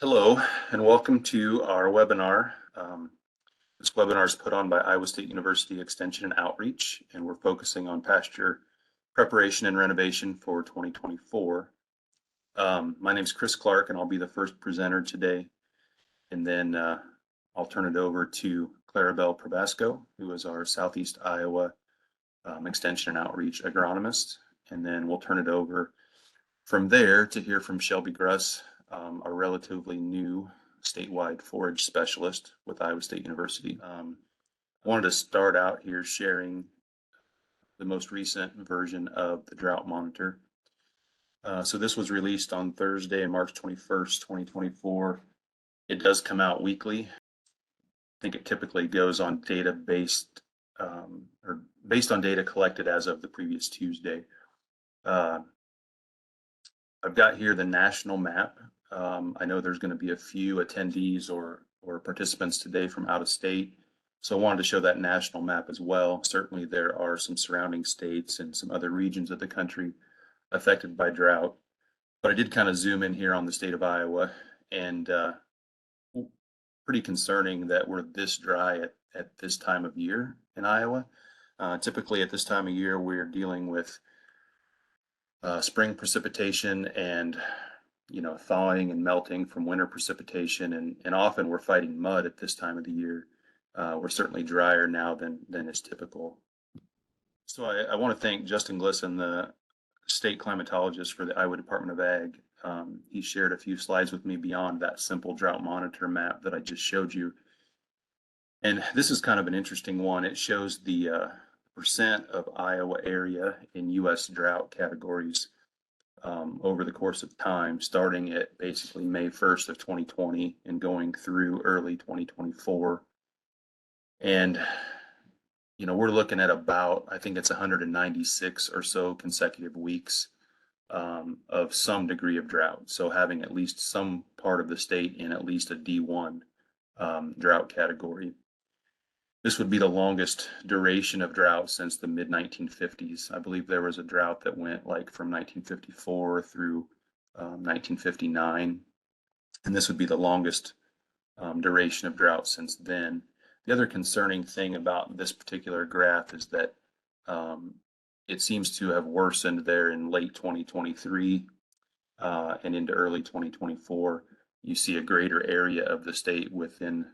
Hello, and welcome to our webinar. This webinar is put on by Iowa State University Extension and Outreach, and we're focusing on pasture preparation and renovation for 2024. My name is Chris Clark, and I'll be the first presenter today. And then I'll turn it over to Clarabell Probasco, who is our Southeast Iowa Extension and Outreach agronomist. And then we'll turn it over from there to hear from Shelby Gruss, a relatively new statewide forage specialist with Iowa State University. I wanted to start out here sharing the most recent version of the drought monitor. So this was released on Thursday, March 21st, 2024. It does come out weekly. I think it typically goes on data based or based on data collected as of the previous Tuesday. I've got here the national map. I know there's going to be a few attendees or participants today from out of state, so I wanted to show that national map as well. Certainly there are some surrounding states and some other regions of the country affected by drought, but I did kind of zoom in here on the state of Iowa, and pretty concerning that we're this dry at this time of year in Iowa. Typically at this time of year, we're dealing with spring precipitation and thawing and melting from winter precipitation, and often we're fighting mud at this time of the year. We're certainly drier now than is typical. So I want to thank Justin Glisson, the state climatologist for the Iowa Department of Ag. He shared a few slides with me beyond that simple drought monitor map that I just showed you. And this is kind of an interesting one. It shows the percent of Iowa area in U.S. drought categories over the course of time, starting at basically May 1st of 2020 and going through early 2024. And, we're looking at about, I think it's 196 or so consecutive weeks of some degree of drought. So having at least some part of the state in at least a D1 drought category. This would be the longest duration of drought since the mid-1950s. I believe there was a drought that went like from 1954 through 1959, and this would be the longest duration of drought since then. The other concerning thing about this particular graph is that it seems to have worsened there in late 2023 and into early 2024. You see a greater area of the state within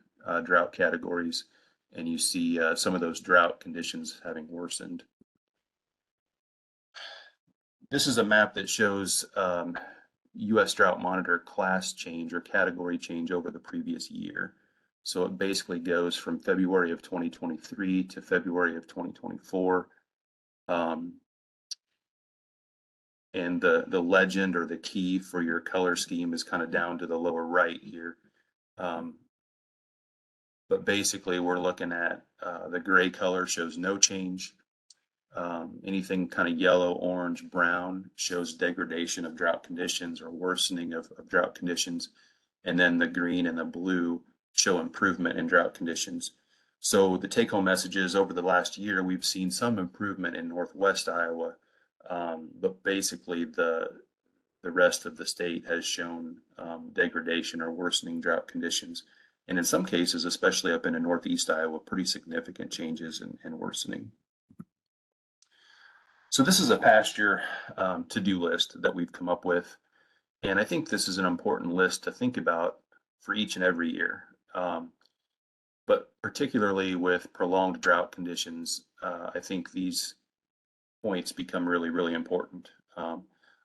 drought categories, and you see some of those drought conditions having worsened. This is a map that shows U.S. drought monitor class change or category change over the previous year. So it basically goes from February of 2023 to February of 2024. And the legend or the key for your color scheme is kind of down to the lower right here. But basically we're looking at the gray color shows no change. Anything kind of yellow, orange, brown shows degradation of drought conditions or worsening of drought conditions. And then the green and the blue show improvement in drought conditions. So the take-home message is over the last year, we've seen some improvement in Northwest Iowa, but basically the rest of the state has shown degradation or worsening drought conditions. And in some cases, especially up in the Northeast Iowa, pretty significant changes and worsening. So this is a pasture to-do list that we've come up with. And I think this is an important list to think about for each and every year. But particularly with prolonged drought conditions, I think these points become really, really important.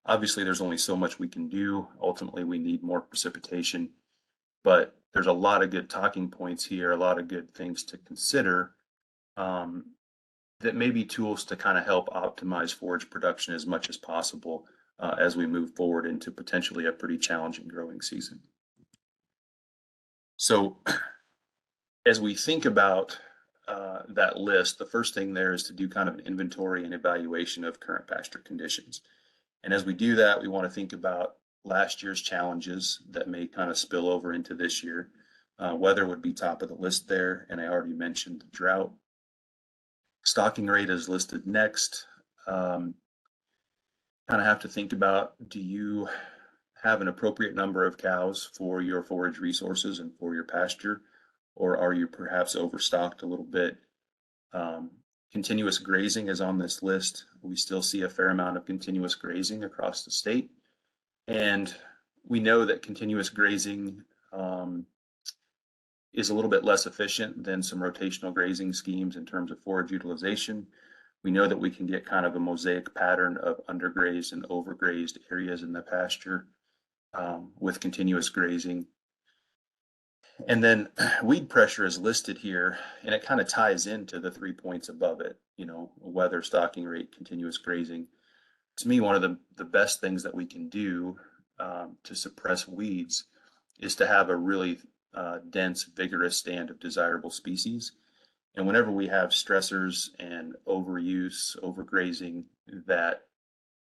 Obviously, there's only so much we can do. Ultimately, we need more precipitation, but there's a lot of good talking points here, a lot of good things to consider that may be tools to kind of help optimize forage production as much as possible as we move forward into potentially a pretty challenging growing season. So as we think about that list, the first thing there is to do kind of an inventory and evaluation of current pasture conditions. And as we do that, we want to think about last year's challenges that may kind of spill over into this year. Weather would be top of the list there, and I already mentioned the drought. Stocking rate is listed next. Kind of have to think about, do you have an appropriate number of cows for your forage resources and for your pasture, or are you perhaps overstocked a little bit? Um, Continuous grazing is on this list. We still see a fair amount of continuous grazing across the state. And we know that continuous grazing is a little bit less efficient than some rotational grazing schemes in terms of forage utilization. We know that we can get kind of a mosaic pattern of undergrazed and overgrazed areas in the pasture with continuous grazing. And then weed pressure is listed here, and it kind of ties into the 3 points above it, weather, stocking rate, continuous grazing. To me, one of the best things that we can do to suppress weeds is to have a really dense, vigorous stand of desirable species. And whenever we have stressors and overuse, overgrazing that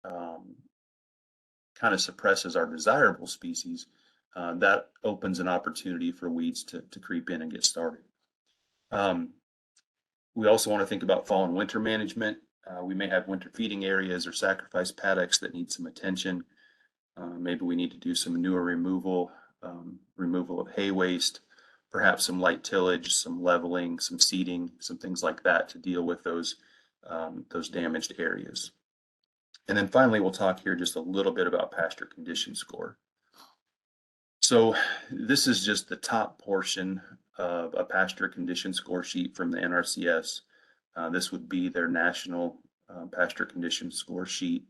kind of suppresses our desirable species, that opens an opportunity for weeds to creep in and get started. We also want to think about fall and winter management. We may have winter feeding areas or sacrifice paddocks that need some attention. Maybe we need to do some manure removal, removal of hay waste, perhaps some light tillage, some leveling, some seeding, some things like that to deal with those damaged areas. And then finally, we'll talk here just a little bit about pasture condition score. So this is just the top portion of a pasture condition score sheet from the NRCS. This would be their national pasture condition score sheet.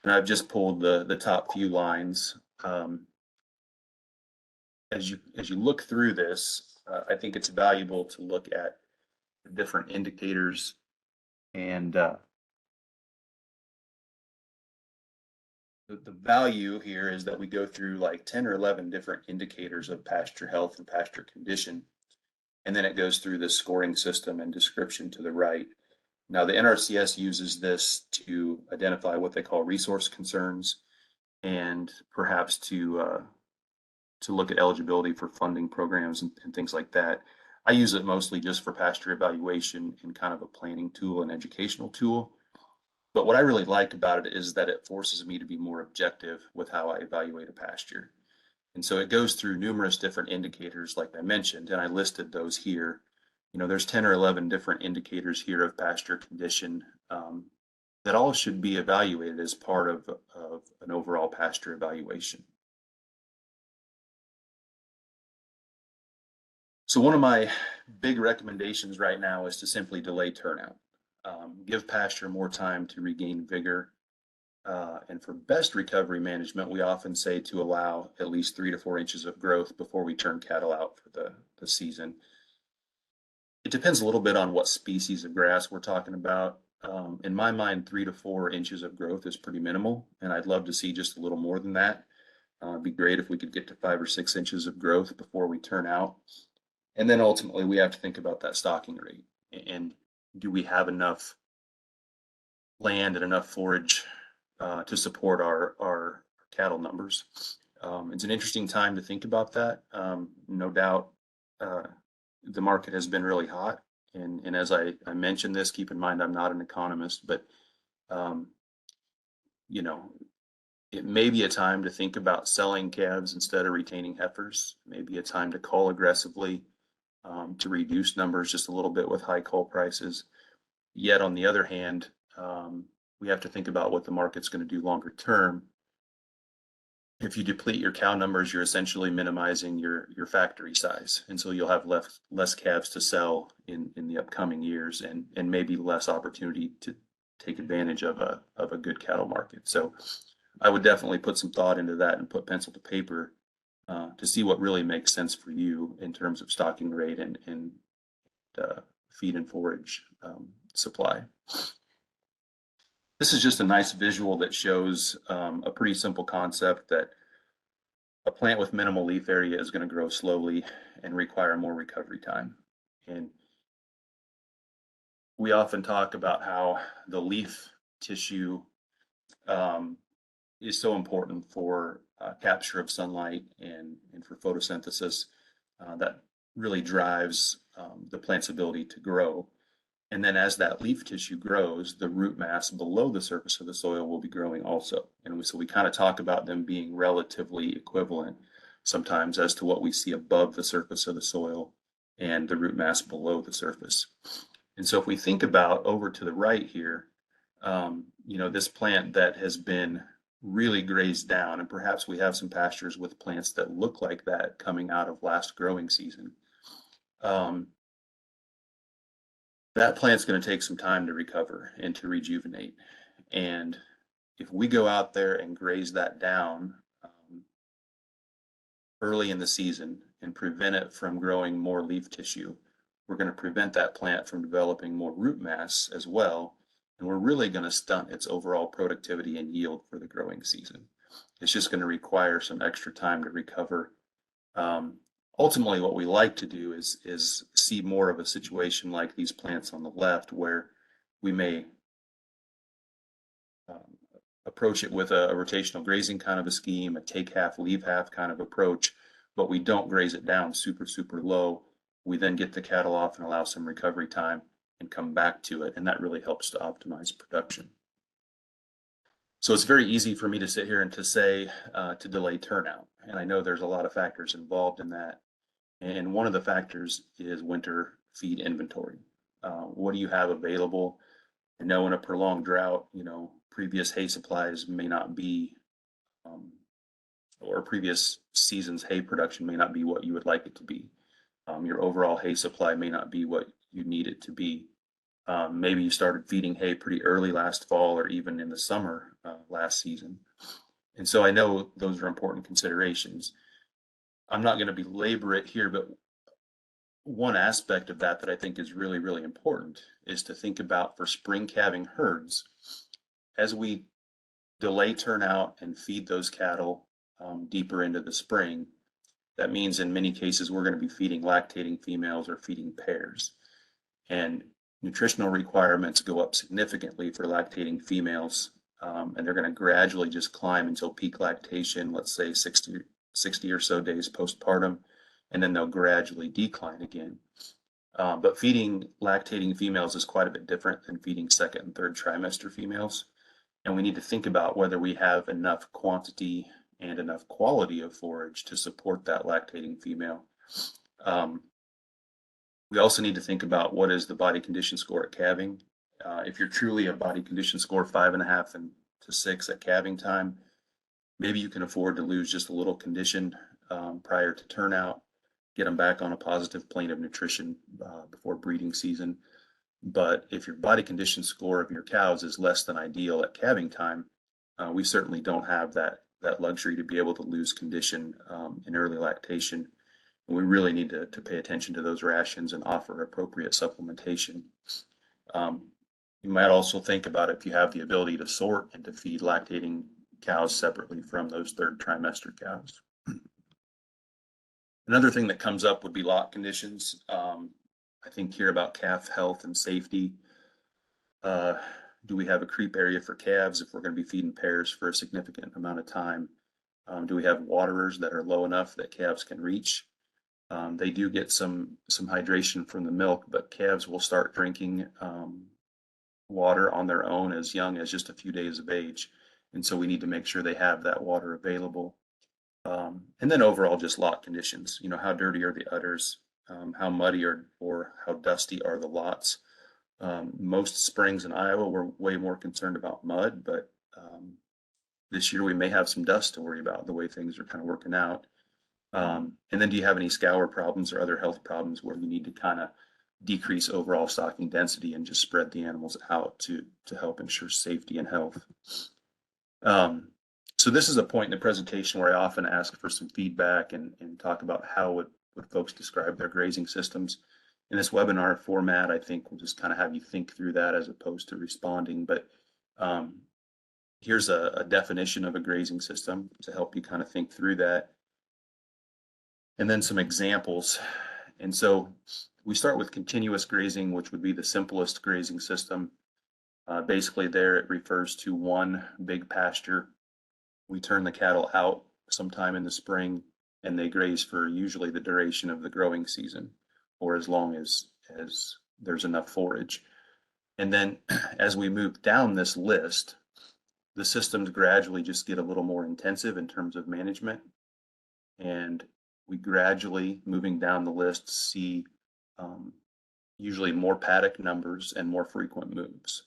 And I've just pulled the top few lines. As you look through this, I think it's valuable to look at the different indicators and the value here is that we go through like 10 or 11 different indicators of pasture health and pasture condition. And then it goes through this scoring system and description to the right. Now, the NRCS uses this to identify what they call resource concerns and perhaps to look at eligibility for funding programs and things like that. I use it mostly just for pasture evaluation and kind of a planning tool and educational tool. But what I really like about it is that it forces me to be more objective with how I evaluate a pasture. And so it goes through numerous different indicators, like I mentioned, and I listed those here. There's 10 or 11 different indicators here of pasture condition that all should be evaluated as part of an overall pasture evaluation. So one of my big recommendations right now is to simply delay turnout. Give pasture more time to regain vigor. And for best recovery management, we often say to allow at least 3 to 4 inches of growth before we turn cattle out for the season. It depends a little bit on what species of grass we're talking about. In my mind, 3 to 4 inches of growth is pretty minimal, and I'd love to see just a little more than that. It'd be great if we could get to 5 or 6 inches of growth before we turn out. And then ultimately, we have to think about that stocking rate. And do we have enough land and enough forage to support our cattle numbers? It's an interesting time to think about that. No doubt, the market has been really hot. And as I mentioned this, keep in mind, I'm not an economist, but, it may be a time to think about selling calves instead of retaining heifers. Maybe a time to cull aggressively to reduce numbers just a little bit with high cull prices. Yet on the other hand, we have to think about what the market's going to do longer term. If you deplete your cow numbers, you're essentially minimizing your factory size. And so you'll have less calves to sell in the upcoming years and maybe less opportunity to take advantage of a good cattle market. So I would definitely put some thought into that and put pencil to paper to see what really makes sense for you in terms of stocking rate and feed and forage supply. This is just a nice visual that shows a pretty simple concept that a plant with minimal leaf area is going to grow slowly and require more recovery time. And we often talk about how the leaf tissue is so important for capture of sunlight and for photosynthesis that really drives the plant's ability to grow. And then as that leaf tissue grows, the root mass below the surface of the soil will be growing also. And so we kind of talk about them being relatively equivalent sometimes as to what we see above the surface of the soil and the root mass below the surface. And so if we think about over to the right here, this plant that has been really grazed down, and perhaps we have some pastures with plants that look like that coming out of last growing season. That plant's going to take some time to recover and to rejuvenate. And if we go out there and graze that down early in the season and prevent it from growing more leaf tissue, we're going to prevent that plant from developing more root mass as well. And we're really going to stunt its overall productivity and yield for the growing season. It's just going to require some extra time to recover. Ultimately, what we like to do is see more of a situation like these plants on the left, where we may approach it with a rotational grazing kind of a scheme, a take half, leave half kind of approach, but we don't graze it down super, super low. We then get the cattle off and allow some recovery time and come back to it, and that really helps to optimize production. So it's very easy for me to sit here and to say to delay turnout, and I know there's a lot of factors involved in that. And one of the factors is winter feed inventory. What do you have available? I know in a prolonged drought, previous hay supplies may not be, or previous season's hay production may not be what you would like it to be. Your overall hay supply may not be what you need it to be. Maybe you started feeding hay pretty early last fall or even in the summer last season. And so I know those are important considerations. I'm not going to belabor it here, but one aspect of that I think is really, really important is to think about for spring calving herds, as we delay turnout and feed those cattle deeper into the spring. That means in many cases we're going to be feeding lactating females or feeding pairs, and nutritional requirements go up significantly for lactating females, and they're going to gradually just climb until peak lactation, let's say 60 or so days postpartum, and then they'll gradually decline again. But feeding lactating females is quite a bit different than feeding second and third trimester females. And we need to think about whether we have enough quantity and enough quality of forage to support that lactating female. We also need to think about what is the body condition score at calving. If you're truly a body condition score 5.5 to 6 at calving time, maybe you can afford to lose just a little condition prior to turnout, get them back on a positive plane of nutrition before breeding season. But if your body condition score of your cows is less than ideal at calving time, we certainly don't have that luxury to be able to lose condition in early lactation. And we really need to pay attention to those rations and offer appropriate supplementation. You might also think about if you have the ability to sort and to feed lactating cows separately from those third trimester cows. Another thing that comes up would be lot conditions. I think here about calf health and safety. Do we have a creep area for calves if we're going to be feeding pairs for a significant amount of time? Do we have waterers that are low enough that calves can reach? They do get some hydration from the milk, but calves will start drinking water on their own as young as just a few days of age. And so we need to make sure they have that water available. And then overall just lot conditions, how dirty are the udders, how muddy or how dusty are the lots. Most springs in Iowa we're way more concerned about mud, but this year we may have some dust to worry about the way things are kind of working out. And then do you have any scour problems or other health problems where you need to kind of decrease overall stocking density and just spread the animals out to help ensure safety and health? So this is a point in the presentation where I often ask for some feedback and talk about how would folks describe their grazing systems. In this webinar format, I think we'll just kind of have you think through that as opposed to responding. But here's a definition of a grazing system to help you kind of think through that. And then some examples. And so we start with continuous grazing, which would be the simplest grazing system. Basically there it refers to one big pasture. We turn the cattle out sometime in the spring and they graze for usually the duration of the growing season or as long as there's enough forage. And then as we move down this list, the systems gradually just get a little more intensive in terms of management. And we gradually, moving down the list, see usually more paddock numbers and more frequent moves.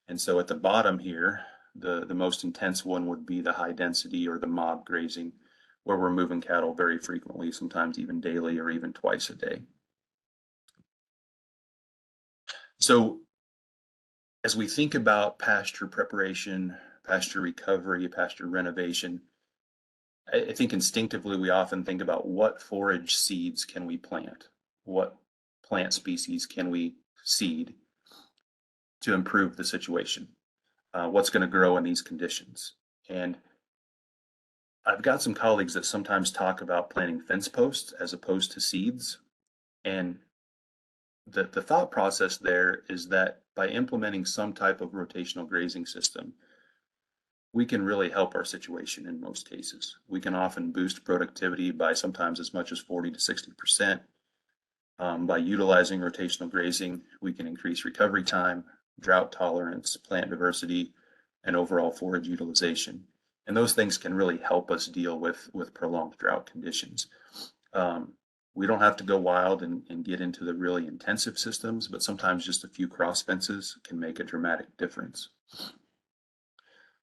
And so at the bottom here, the most intense one would be the high density or the mob grazing, where we're moving cattle very frequently, sometimes even daily or even twice a day. So as we think about pasture preparation, pasture recovery, pasture renovation, I think instinctively we often think about what forage seeds can we plant? What plant species can we seed to improve the situation? What's going to grow in these conditions? And I've got some colleagues that sometimes talk about planting fence posts as opposed to seeds. And the thought process there is that by implementing some type of rotational grazing system, we can really help our situation in most cases. We can often boost productivity by sometimes as much as 40 to 60%. By utilizing rotational grazing, we can increase recovery time, drought tolerance, plant diversity, and overall forage utilization. And those things can really help us deal with prolonged drought conditions. We don't have to go wild and get into the really intensive systems, but sometimes just a few cross fences can make a dramatic difference.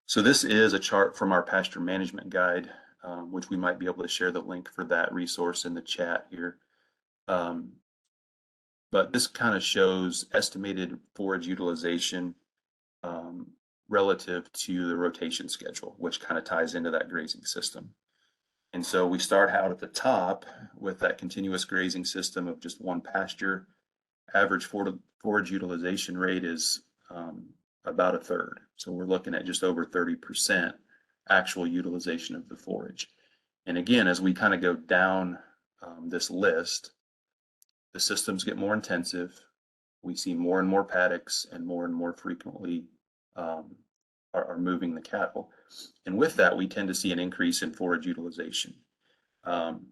So this is a chart from our pasture management guide, which we might be able to share the link for that resource in the chat here. But this kind of shows estimated forage utilization relative to the rotation schedule, which kind of ties into that grazing system. And so we start out at the top with that continuous grazing system of just one pasture. Average forage utilization rate is about a third. So we're looking at just over 30% actual utilization of the forage. And again, as we kind of go down this list, the systems get more intensive. We see more and more paddocks and more frequently are moving the cattle. And with that, we tend to see an increase in forage utilization. And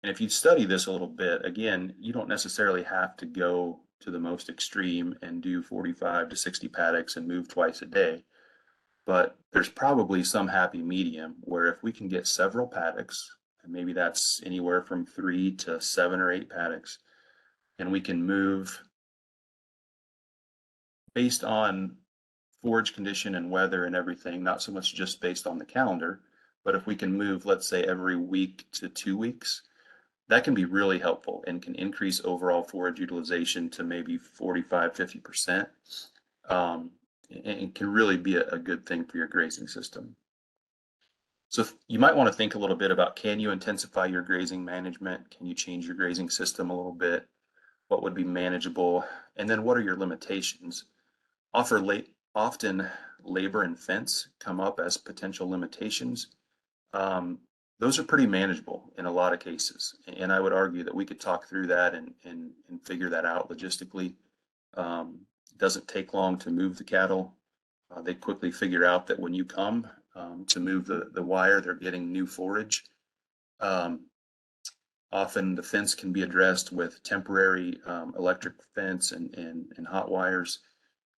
if you study this a little bit, again, you don't necessarily have to go to the most extreme and do 45 to 60 paddocks and move twice a day. But there's probably some happy medium where if we can get several paddocks, and maybe that's anywhere from 3 to 7 or 8 paddocks, and we can move based on forage condition and weather and everything, not so much just based on the calendar, but if we can move, let's say, every week to 2 weeks, that can be really helpful and can increase overall forage utilization to maybe 45, 50%, and can really be a good thing for your grazing system. So you might want to think a little bit about, can you intensify your grazing management? Can you change your grazing system a little bit? What would be manageable? And then what are your limitations? Often labor and fence come up as potential limitations. Those are pretty manageable in a lot of cases. And I would argue that we could talk through that and figure that out logistically. It doesn't take long to move the cattle. They quickly figure out that when you come to move the wire, they're getting new forage. Often the fence can be addressed with temporary electric fence and hot wires.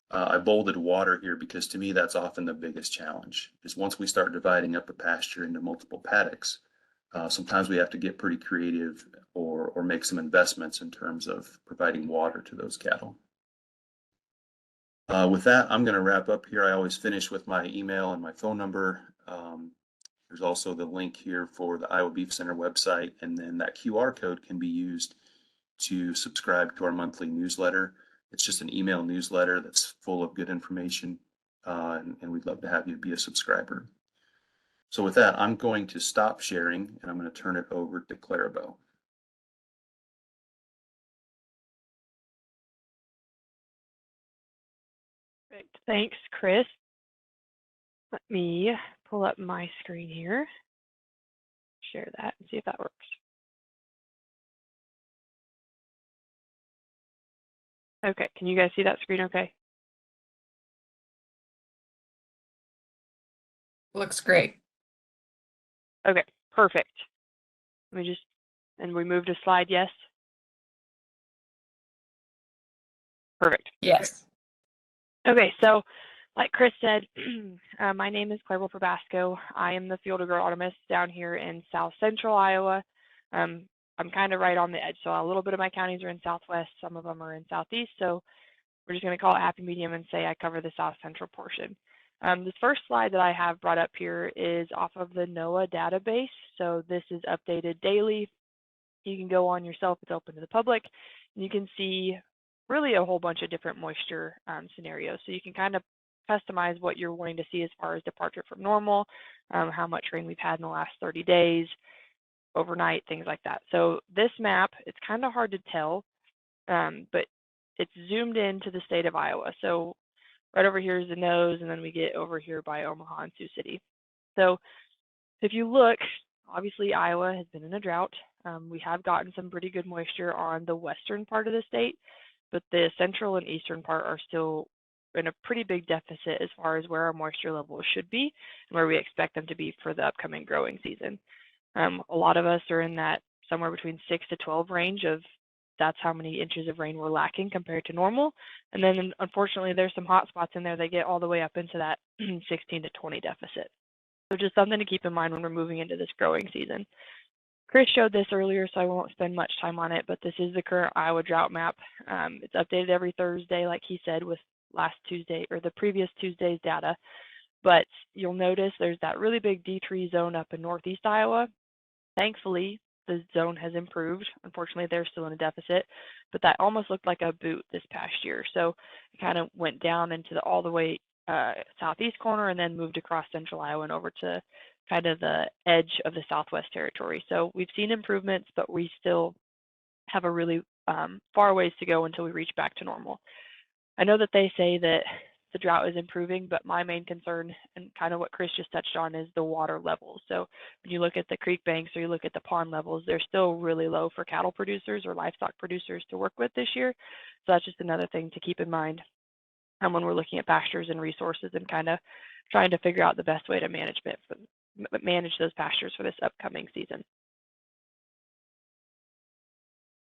I bolded water here because to me that's often the biggest challenge, is once we start dividing up a pasture into multiple paddocks, sometimes we have to get pretty creative or make some investments in terms of providing water to those cattle. With that, I'm going to wrap up here. I always finish with my email and my phone number. There's also the link here for the Iowa Beef Center website, and then that QR code can be used to subscribe to our monthly newsletter. It's just an email newsletter that's full of good information, and we'd love to have you be a subscriber. So with that, I'm going to stop sharing, and I'm going to turn it over to Clarabell. Perfect. Thanks, Chris. Let me pull up my screen here, share that, and see if that works. Okay, can you guys see that screen okay? Looks great. Okay, perfect. Let me just, and we moved a slide, yes? Perfect. Yes. Okay, so like Chris said, my name is Clarabell Probasco. I am the field agronomist down here in South Central Iowa. I'm kind of right on the edge, so a little bit of my counties are in Southwest, some of them are in Southeast, so we're just going to call it happy medium and say I cover the South Central portion. This first slide that I have brought up here is off of the NOAA database, so this is updated daily. You can go on yourself, it's open to the public, and you can see really a whole bunch of different moisture scenarios. So you can kind of customize what you're wanting to see as far as departure from normal, how much rain we've had in the last 30 days, overnight, things like that. So this map, it's kind of hard to tell, but it's zoomed into the state of Iowa. So right over here is the nose, and then we get over here by Omaha and Sioux City. So if you look, obviously Iowa has been in a drought. We have gotten some pretty good moisture on the western part of the state, but the central and eastern part are still in a pretty big deficit as far as where our moisture levels should be and where we expect them to be for the upcoming growing season. A lot of us are in that somewhere between 6 to 12 range of that's how many inches of rain we're lacking compared to normal. And then unfortunately there's some hot spots in there that get all the way up into that 16 to 20 deficit. So just something to keep in mind when we're moving into this growing season. Chris showed this earlier, so I won't spend much time on it, but this is the current Iowa drought map. It's updated every Thursday, like he said, with last Tuesday or the previous Tuesday's data. But you'll notice there's that really big D3 zone up in northeast Iowa. Thankfully, the zone has improved. Unfortunately, they're still in a deficit, but that almost looked like a boot this past year. So it kind of went down into the all the way southeast corner and then moved across central Iowa and over to kind of the edge of the Southwest Territory. So we've seen improvements, but we still have a really far ways to go until we reach back to normal. I know that they say that the drought is improving, but my main concern and kind of what Chris just touched on is the water levels. So when you look at the creek banks or you look at the pond levels, they're still really low for cattle producers or livestock producers to work with this year. So that's just another thing to keep in mind when we're looking at pastures and resources and kind of trying to figure out the best way to manage those pastures for this upcoming season.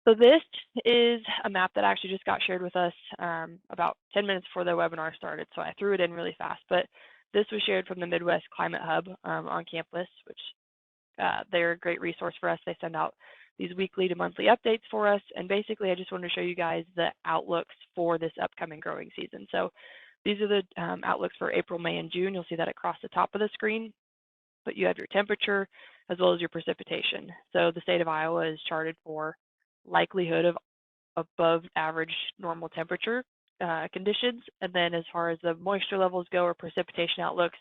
So this is a map that actually just got shared with us about 10 minutes before the webinar started, so I threw it in really fast. But this was shared from the Midwest Climate Hub on campus, which they're a great resource for us. They send out these weekly to monthly updates for us. And basically, I just wanted to show you guys the outlooks for this upcoming growing season. So these are the outlooks for April, May, and June. You'll see that across the top of the screen. But you have your temperature as well as your precipitation. So the state of Iowa is charted for likelihood of above average normal temperature conditions. And then as far as the moisture levels go or precipitation outlooks,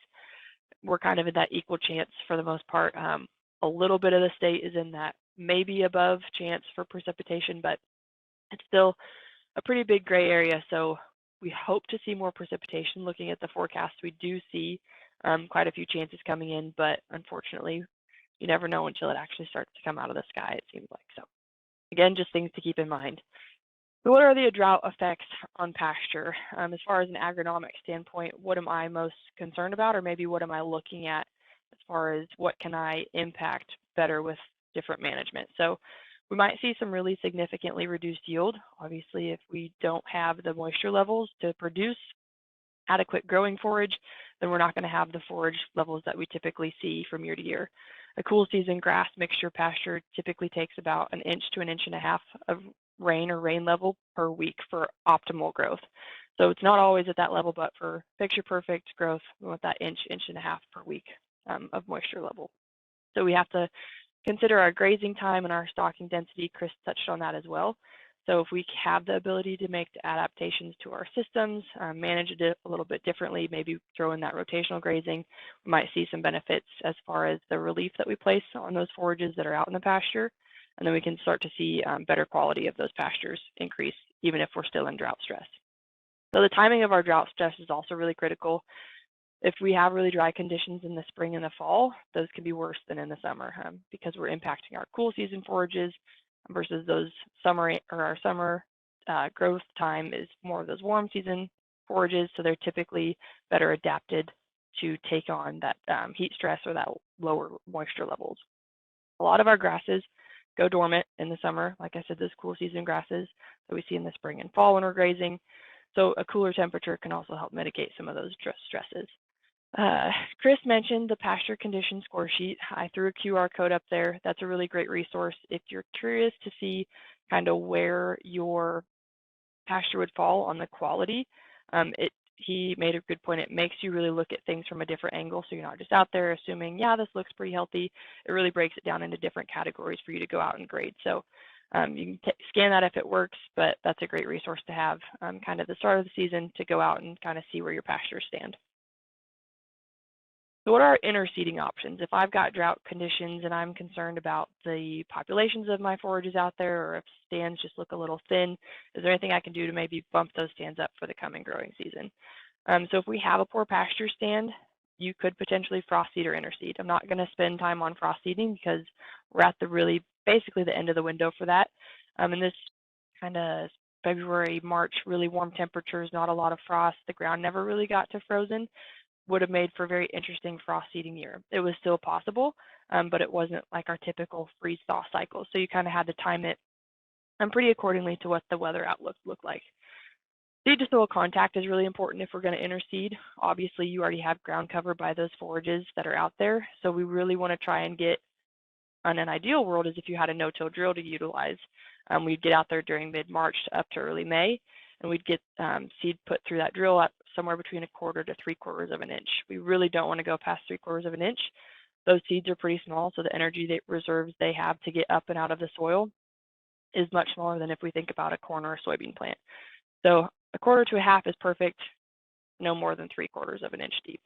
we're kind of in that equal chance for the most part. A little bit of the state is in that maybe above chance for precipitation, but it's still a pretty big gray area. So we hope to see more precipitation. Looking at the forecast, we do see quite a few chances coming in, but unfortunately, you never know until it actually starts to come out of the sky, it seems like. So again, just things to keep in mind. So what are the drought effects on pasture? As far as an agronomic standpoint, what am I most concerned about, or maybe what am I looking at as far as what can I impact better with different management? So we might see some really significantly reduced yield. Obviously, if we don't have the moisture levels to produce adequate growing forage, then we're not going to have the forage levels that we typically see from year to year. A cool season grass mixture pasture typically takes about 1 inch to 1.5 inches of rain or rain level per week for optimal growth. So it's not always at that level, but for picture perfect growth, we want that 1 inch and a half per week of moisture level. So we have to consider our grazing time and our stocking density. Chris touched on that as well. So if we have the ability to make adaptations to our systems, manage it a little bit differently, maybe throw in that rotational grazing, we might see some benefits as far as the relief that we place on those forages that are out in the pasture. And then we can start to see better quality of those pastures increase, even if we're still in drought stress. So the timing of our drought stress is also really critical. If we have really dry conditions in the spring and the fall, those can be worse than in the summer because we're impacting our cool season forages versus those our summer growth time is more of those warm season forages. So they're typically better adapted to take on that heat stress or that lower moisture levels. A lot of our grasses go dormant in the summer. Like I said, those cool season grasses that we see in the spring and fall when we're grazing. So a cooler temperature can also help mitigate some of those stresses. Chris mentioned the pasture condition score sheet. I threw a QR code up there. That's a really great resource if you're curious to see kind of where your pasture would fall on the quality. He made a good point. It makes you really look at things from a different angle, so you're not just out there assuming, yeah, this looks pretty healthy. It really breaks it down into different categories for you to go out and grade. So you can scan that if it works, but that's a great resource to have kind of the start of the season to go out and kind of see where your pastures stand. So what are interseeding options? If I've got drought conditions and I'm concerned about the populations of my forages out there, or if stands just look a little thin, is there anything I can do to maybe bump those stands up for the coming growing season? So if we have a poor pasture stand, you could potentially frost seed or interseed. I'm not going to spend time on frost seeding because we're at the basically the end of the window for that. In this kind of February, March, really warm temperatures, not a lot of frost, the ground never really got to frozen, would have made for a very interesting frost seeding year. It was still possible, but it wasn't like our typical freeze-thaw cycle. So you kind of had to time it pretty accordingly to what the weather outlook looked like. Seed to soil contact is really important if we're going to interseed. Obviously, you already have ground cover by those forages that are out there. So we really want to try and get, on an ideal world, is if you had a no-till drill to utilize. We'd get out there during mid-March up to early May, and we'd get seed put through that drill at somewhere between 1/4 to 3/4 of an inch. We really don't want to go past 3/4 of an inch. Those seeds are pretty small, so the energy reserves they have to get up and out of the soil is much smaller than if we think about a corn or a soybean plant. So 1/4 to 1/2 is perfect, no more than 3/4 of an inch deep.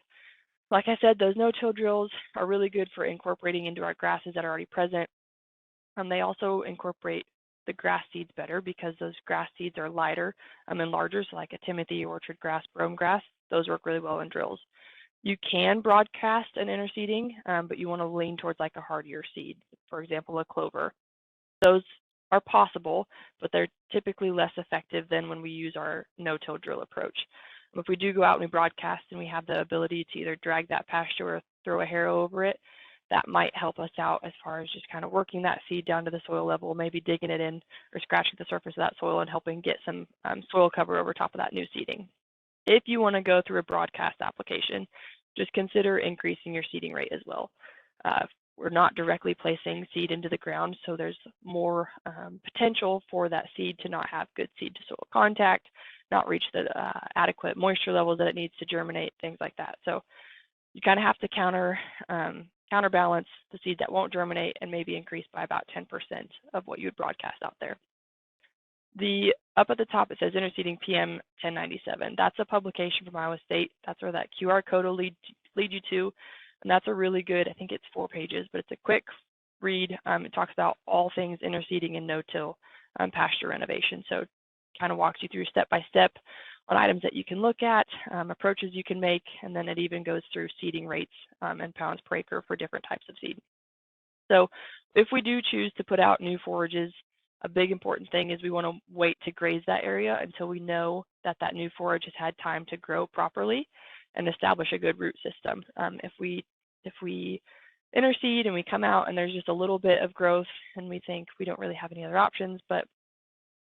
Like I said, those no-till drills are really good for incorporating into our grasses that are already present. They also incorporate the grass seeds better because those grass seeds are lighter and larger, so like a Timothy, orchard grass, brome grass, those work really well in drills. You can broadcast an interseeding, but you want to lean towards like a hardier seed, for example, a clover. Those are possible, but they're typically less effective than when we use our no-till drill approach. If we do go out and we broadcast and we have the ability to either drag that pasture or throw a harrow over it, that might help us out as far as just kind of working that seed down to the soil level, maybe digging it in or scratching the surface of that soil and helping get some soil cover over top of that new seeding. If you want to go through a broadcast application, just consider increasing your seeding rate as well. We're not directly placing seed into the ground, so there's more potential for that seed to not have good seed to soil contact, not reach the adequate moisture levels that it needs to germinate, things like that. So you kind of have to counterbalance the seed that won't germinate and maybe increase by about 10% of what you would broadcast out there. Up at the top, it says Interseeding PM 1097. That's a publication from Iowa State. That's where that QR code will lead you to. And that's a really good, I think it's 4 pages, but it's a quick read. It talks about all things interseeding and no-till pasture renovation. So it kind of walks you through step by step on items that you can look at, approaches you can make, and then it even goes through seeding rates and pounds per acre for different types of seed. So if we do choose to put out new forages, a big important thing is we want to wait to graze that area until we know that that new forage has had time to grow properly and establish a good root system. If we interseed and we come out and there's just a little bit of growth and we think we don't really have any other options, but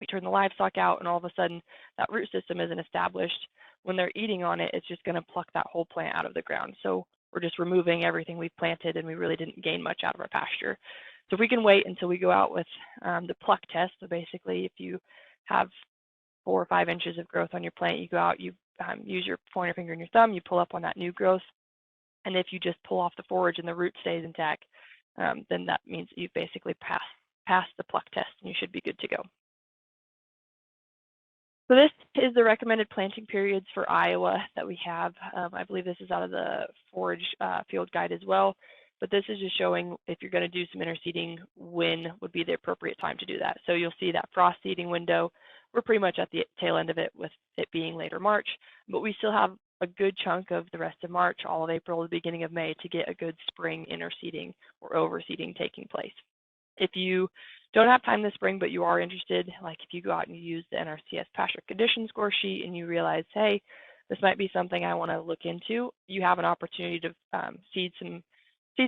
we turn the livestock out and all of a sudden that root system isn't established, when they're eating on it, it's just going to pluck that whole plant out of the ground. So we're just removing everything we've planted and we really didn't gain much out of our pasture. So if we can wait until we go out with the pluck test, so basically if you have 4 or 5 inches of growth on your plant, you go out, you use your pointer finger and your thumb, you pull up on that new growth, and if you just pull off the forage and the root stays intact, then that means that you've basically passed the pluck test and you should be good to go. So this is the recommended planting periods for Iowa that we have. I believe this is out of the forage field guide as well, but this is just showing if you're going to do some interseeding, when would be the appropriate time to do that. So you'll see that frost seeding window. We're pretty much at the tail end of it with it being later March, but we still have a good chunk of the rest of March, all of April, the beginning of May to get a good spring interseeding or overseeding taking place. If you don't have time this spring, but you are interested, like if you go out and you use the NRCS pasture condition score sheet and you realize, hey, this might be something I want to look into, you have an opportunity to seed some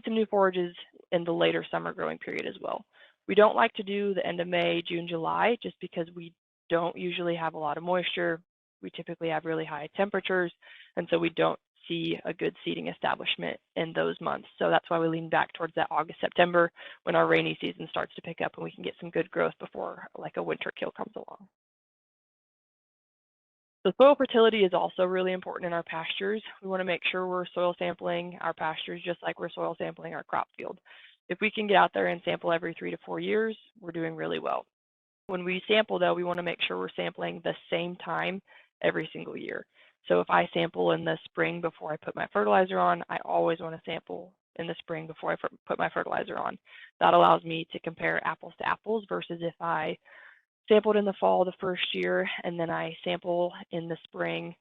new forages in the later summer growing period as well. We don't like to do the end of May, June, July, just because we don't usually have a lot of moisture. We typically have really high temperatures, and so we don't see a good seeding establishment in those months. So that's why we lean back towards that August, September, when our rainy season starts to pick up and we can get some good growth before like a winter kill comes along. So soil fertility is also really important in our pastures. We want to make sure we're soil sampling our pastures just like we're soil sampling our crop field. If we can get out there and sample every 3 to 4 years, we're doing really well. When we sample, though, we want to make sure we're sampling the same time every single year. So if I sample in the spring before I put my fertilizer on, I always want to sample in the spring before I put my fertilizer on. That allows me to compare apples to apples versus if I sampled in the fall the first year and then I sample in the spring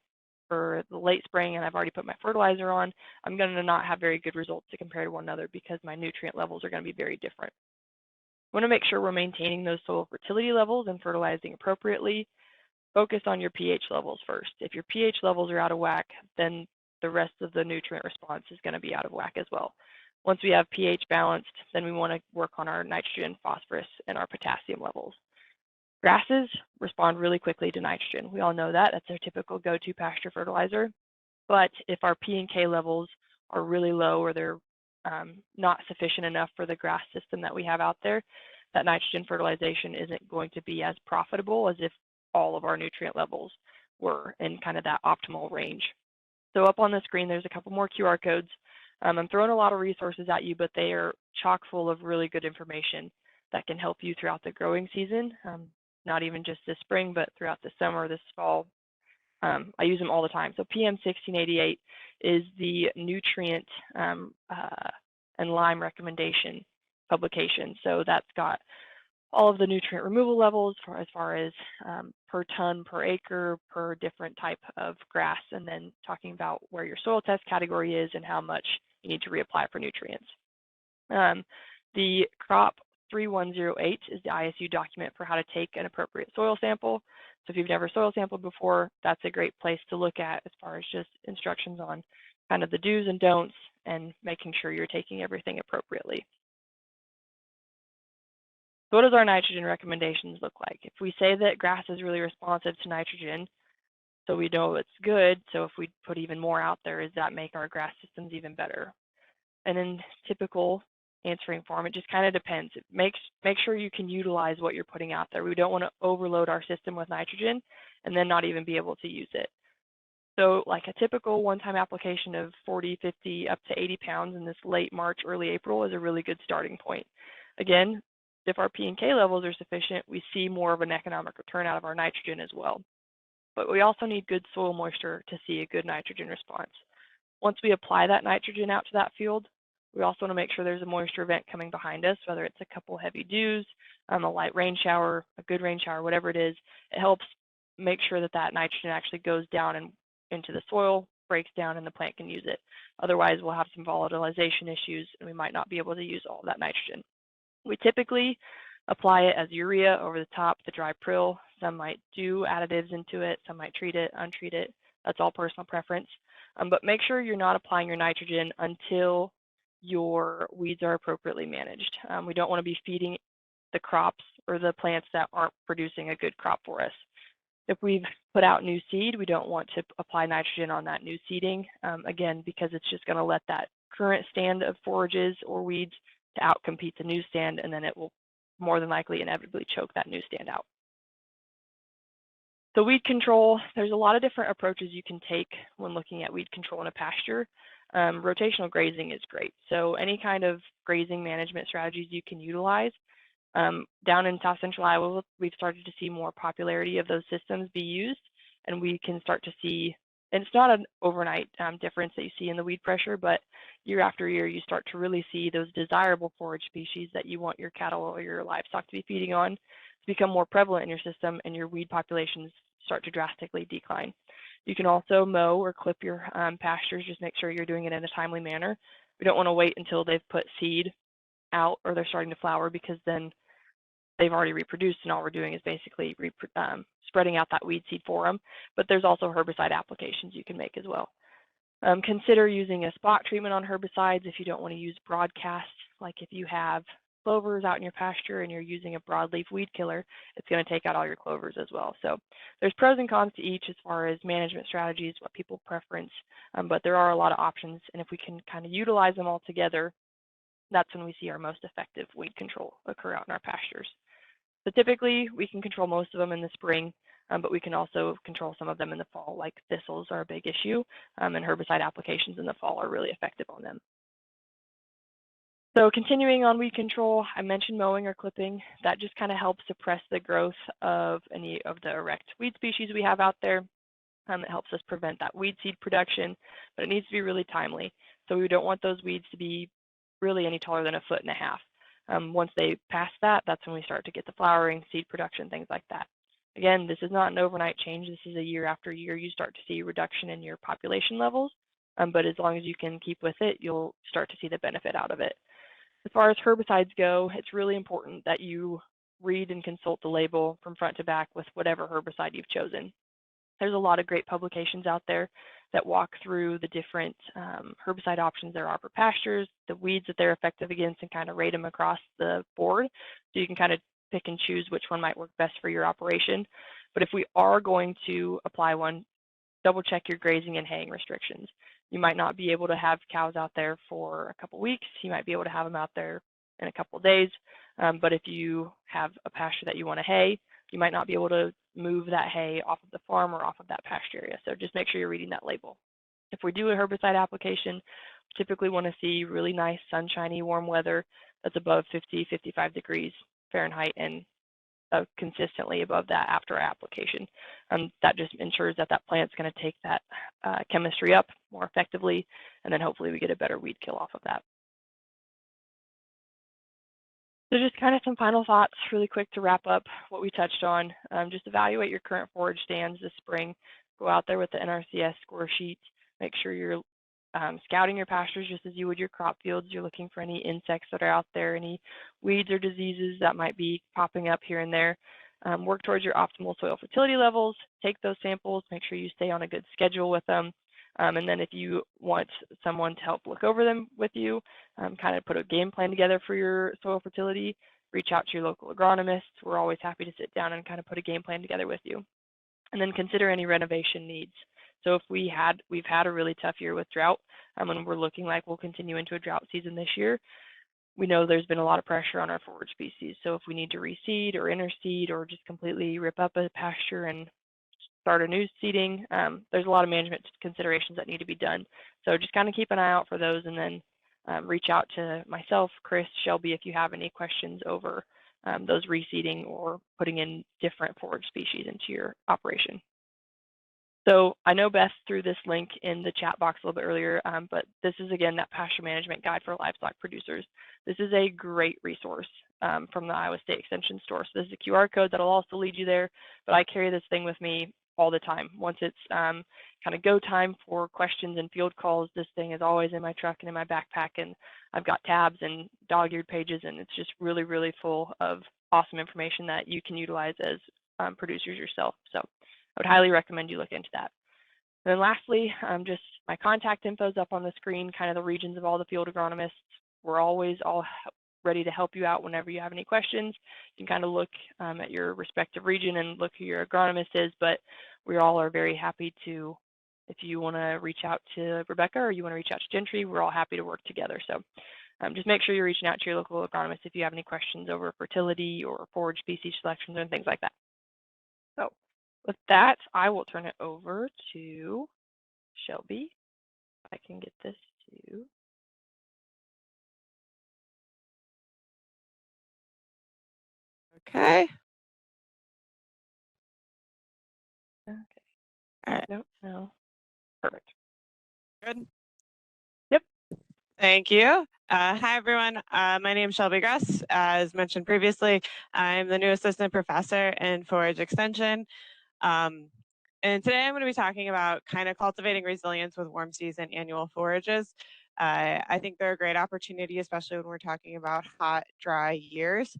or the late spring and I've already put my fertilizer on, I'm going to not have very good results to compare to one another because my nutrient levels are going to be very different. We want to make sure we're maintaining those soil fertility levels and fertilizing appropriately. Focus on your pH levels first. If your pH levels are out of whack, then the rest of the nutrient response is going to be out of whack as well. Once we have pH balanced, then we want to work on our nitrogen, phosphorus, and our potassium levels. Grasses respond really quickly to nitrogen. We all know that. That's our typical go-to pasture fertilizer. But if our P and K levels are really low or they're not sufficient enough for the grass system that we have out there, that nitrogen fertilization isn't going to be as profitable as if all of our nutrient levels were in kind of that optimal range. So up on the screen, there's a couple more QR codes. I'm throwing a lot of resources at you, but they are chock full of really good information that can help you throughout the growing season. Not even just this spring, but throughout the summer, this fall. I use them all the time. So PM 1688 is the nutrient and lime recommendation publication. So that's got all of the nutrient removal levels as far as per ton, per acre, per different type of grass, and then talking about where your soil test category is and how much you need to reapply for nutrients. The crop 3108 is the ISU document for how to take an appropriate soil sample. So if you've never soil sampled before, that's a great place to look at as far as just instructions on kind of the do's and don'ts and making sure you're taking everything appropriately. So what does our nitrogen recommendations look like? If we say that grass is really responsive to nitrogen, so we know it's good, so if we put even more out there, does that make our grass systems even better? And in typical answering form, it just kind of depends. Make sure you can utilize what you're putting out there. We don't want to overload our system with nitrogen and then not even be able to use it. So like a typical one-time application of 40, 50, up to 80 pounds in this late March, early April is a really good starting point. Again, if our P and K levels are sufficient, we see more of an economic return out of our nitrogen as well. But we also need good soil moisture to see a good nitrogen response. Once we apply that nitrogen out to that field, we also want to make sure there's a moisture event coming behind us, whether it's a couple heavy dews, a light rain shower, a good rain shower, whatever it is. It helps make sure that that nitrogen actually goes down and into the soil, breaks down, and the plant can use it. Otherwise, we'll have some volatilization issues, and we might not be able to use all of that nitrogen. We typically apply it as urea over the top, the dry prill. Some might do additives into it, some might treat it, untreat it. That's all personal preference. But make sure you're not applying your nitrogen until your weeds are appropriately managed. We don't want to be feeding the crops or the plants that aren't producing a good crop for us. If we've put out new seed, we don't want to apply nitrogen on that new seeding, again, because it's just going to let that current stand of forages or weeds to outcompete the new stand, and then it will more than likely inevitably choke that new stand out. So weed control, there's a lot of different approaches you can take when looking at weed control in a pasture. Rotational grazing is great. So any kind of grazing management strategies you can utilize. Down in South Central Iowa, we've started to see more popularity of those systems be used, and we can start to see, and it's not an overnight difference that you see in the weed pressure, but year after year, you start to really see those desirable forage species that you want your cattle or your livestock to be feeding on to become more prevalent in your system, and your weed populations start to drastically decline. You can also mow or clip your pastures, just make sure you're doing it in a timely manner. We don't want to wait until they've put seed out or they're starting to flower, because then they've already reproduced and all we're doing is basically spreading out that weed seed for them. But there's also herbicide applications you can make as well. Consider using a spot treatment on herbicides if you don't want to use broadcast. Like if you have clovers out in your pasture and you're using a broadleaf weed killer, it's going to take out all your clovers as well. So there's pros and cons to each as far as management strategies, what people preference, but there are a lot of options. And if we can kind of utilize them all together, that's when we see our most effective weed control occur out in our pastures. So typically we can control most of them in the spring, but we can also control some of them in the fall, like thistles are a big issue, and herbicide applications in the fall are really effective on them. So continuing on weed control, I mentioned mowing or clipping. That just kind of helps suppress the growth of any of the erect weed species we have out there. It helps us prevent that weed seed production, but it needs to be really timely. So we don't want those weeds to be really any taller than 1.5 feet. Once they pass that, that's when we start to get the flowering, seed production, things like that. Again, this is not an overnight change. This is a year after year. You start to see reduction in your population levels, but as long as you can keep with it, you'll start to see the benefit out of it. As far as herbicides go, it's really important that you read and consult the label from front to back with whatever herbicide you've chosen. There's a lot of great publications out there that walk through the different herbicide options there are for pastures, the weeds that they're effective against, and kind of rate them across the board. So you can kind of pick and choose which one might work best for your operation. But if we are going to apply one, double check your grazing and haying restrictions. You might not be able to have cows out there for a couple weeks. You might be able to have them out there in a couple of days. But if you have a pasture that you want to hay, you might not be able to move that hay off of the farm or off of that pasture area. So just make sure you're reading that label. If we do a herbicide application, typically want to see really nice, sunshiny, warm weather that's above 50, 55 degrees Fahrenheit and consistently above that after application. That just ensures that that plant's going to take that chemistry up more effectively, and then hopefully we get a better weed kill off of that. So just kind of some final thoughts really quick to wrap up what we touched on. Just evaluate your current forage stands this spring. Go out there with the NRCS score sheet. Make sure you're scouting your pastures just as you would your crop fields. You're looking for any insects that are out there, any weeds or diseases that might be popping up here and there. Work towards your optimal soil fertility levels. Take those samples. Make sure you stay on a good schedule with them. And then if you want someone to help look over them with you, kind of put a game plan together for your soil fertility, reach out to your local agronomists. We're always happy to sit down and kind of put a game plan together with you. And then consider any renovation needs. So if we've had a really tough year with drought, and we're looking like we'll continue into a drought season this year, we know there's been a lot of pressure on our forage species. So if we need to reseed or interseed or just completely rip up a pasture and start a new seeding, there's a lot of management considerations that need to be done. So just kind of keep an eye out for those, and then reach out to myself, Chris, Shelby, if you have any questions over those reseeding or putting in different forage species into your operation. So I know Beth threw this link in the chat box a little bit earlier, but this is, again, that pasture management guide for livestock producers. This is a great resource from the Iowa State Extension store. So this is a QR code that'll also lead you there, but I carry this thing with me all the time. Once it's kind of go time for questions and field calls, this thing is always in my truck and in my backpack, and I've got tabs and dog-eared pages, and it's just really, really full of awesome information that you can utilize as producers yourself. So I would highly recommend you look into that. And then lastly, just my contact info is up on the screen, kind of the regions of all the field agronomists. We're always all ready to help you out whenever you have any questions. You can kind of look at your respective region and look who your agronomist is, but we all are very happy to, if you want to reach out to Rebecca or you want to reach out to Gentry, we're all happy to work together. So just make sure you're reaching out to your local agronomist if you have any questions over fertility or forage species selections and things like that. So with that, I will turn it over to Shelby. If I can get this to. Okay. Okay. All right. Nope, no. Perfect. Good. Yep. Thank you. Hi, everyone. My name is Shelby Gruss. As mentioned previously, I'm the new assistant professor in forage extension. And today I'm going to be talking about kind of cultivating resilience with warm season annual forages. I think they're a great opportunity, especially when we're talking about hot, dry years.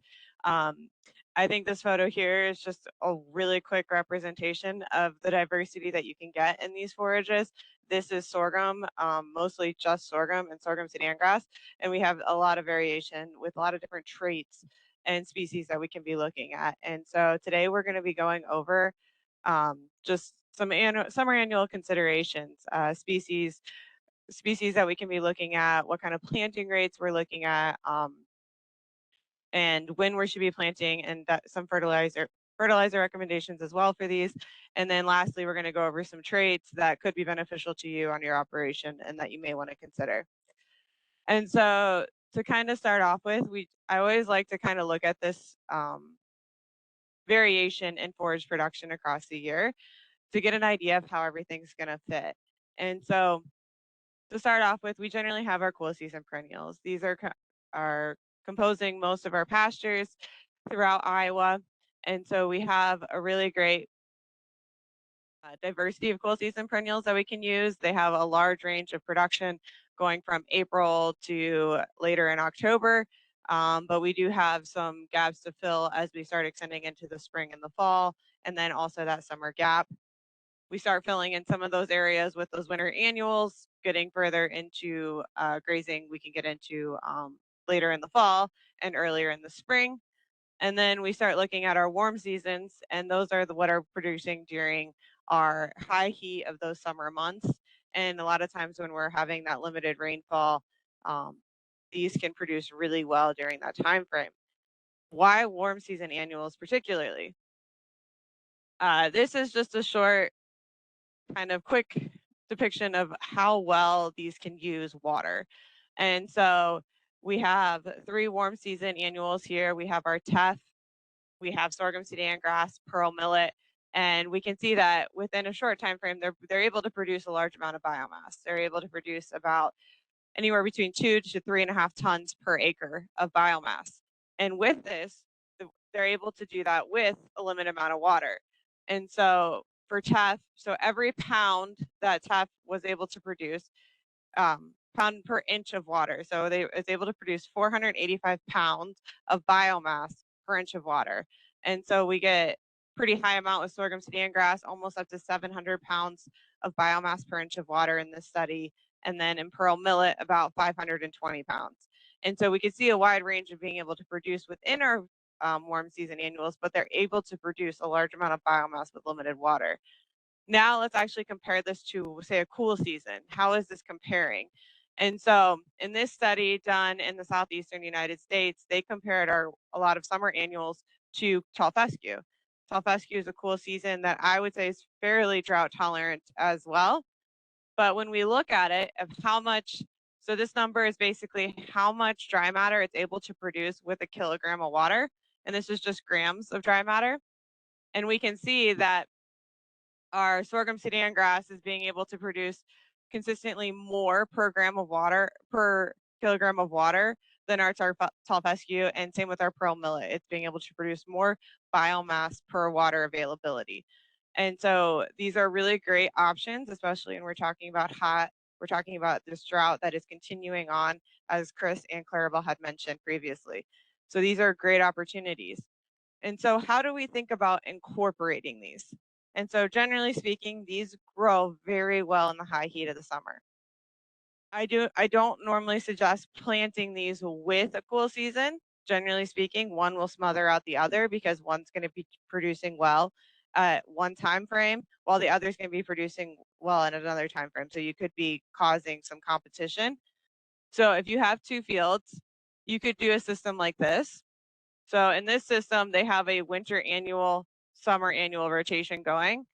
I think this photo here is just a really quick representation of the diversity that you can get in these forages. This is sorghum, mostly just sorghum and sorghum Sudan grass, and we have a lot of variation with a lot of different traits and species that we can be looking at. And so today we're going to be going over just some summer annual considerations, species that we can be looking at, what kind of planting rates we're looking at, and when we should be planting, and some fertilizer recommendations as well for these. And then lastly, we're going to go over some traits that could be beneficial to you on your operation and that you may want to consider. And so to kind of start off with, I always like to kind of look at this variation in forage production across the year to get an idea of how everything's going to fit. And so to start off with, we generally have our cool season perennials. These are composing most of our pastures throughout Iowa. And so we have a really great diversity of cool season perennials that we can use. They have a large range of production going from April to later in October. But we do have some gaps to fill as we start extending into the spring and the fall, and then also that summer gap. We start filling in some of those areas with those winter annuals. Getting further into grazing, we can get into later in the fall and earlier in the spring. And then we start looking at our warm seasons, and those are what are producing during our high heat of those summer months. And a lot of times when we're having that limited rainfall, these can produce really well during that time frame. Why warm season annuals particularly? This is just a short kind of quick depiction of how well these can use water. And so we have 3 warm season annuals here. We have our teff, we have sorghum Sudan grass, pearl millet, and we can see that within a short time frame, they're able to produce a large amount of biomass. They're able to produce about anywhere between 2 to 3.5 tons per acre of biomass. And with this, they're able to do that with a limited amount of water. And so for teff, so every pound that teff was able to produce, pound per inch of water. So they was able to produce 485 pounds of biomass per inch of water. And so we get pretty high amount with sorghum Sudan grass, almost up to 700 pounds of biomass per inch of water in this study. And then in pearl millet, about 520 pounds. And so we can see a wide range of being able to produce within our warm season annuals, but they're able to produce a large amount of biomass with limited water. Now let's actually compare this to, say, a cool season. How is this comparing? And so in this study done in the southeastern United States, they compared a lot of summer annuals to tall fescue. Tall fescue is a cool season that I would say is fairly drought tolerant as well. But when we look at it of how much, so this number is basically how much dry matter it's able to produce with a kilogram of water. And this is just grams of dry matter. And we can see that our sorghum Sudan grass is being able to produce consistently more per gram of water, per kilogram of water than our tall fescue, and same with our pearl millet. It's being able to produce more biomass per water availability. And so these are really great options, especially when we're talking about this drought that is continuing on, as Chris and Clarabell had mentioned previously. So these are great opportunities. And so how do we think about incorporating these? And so generally speaking, these grow very well in the high heat of the summer. I don't normally suggest planting these with a cool season. Generally speaking, one will smother out the other because one's going to be producing well at one time frame while the other is going to be producing well in another time frame. So you could be causing some competition. So if you have 2 fields, you could do a system like this. So in this system, they have a winter annual, summer annual rotation going.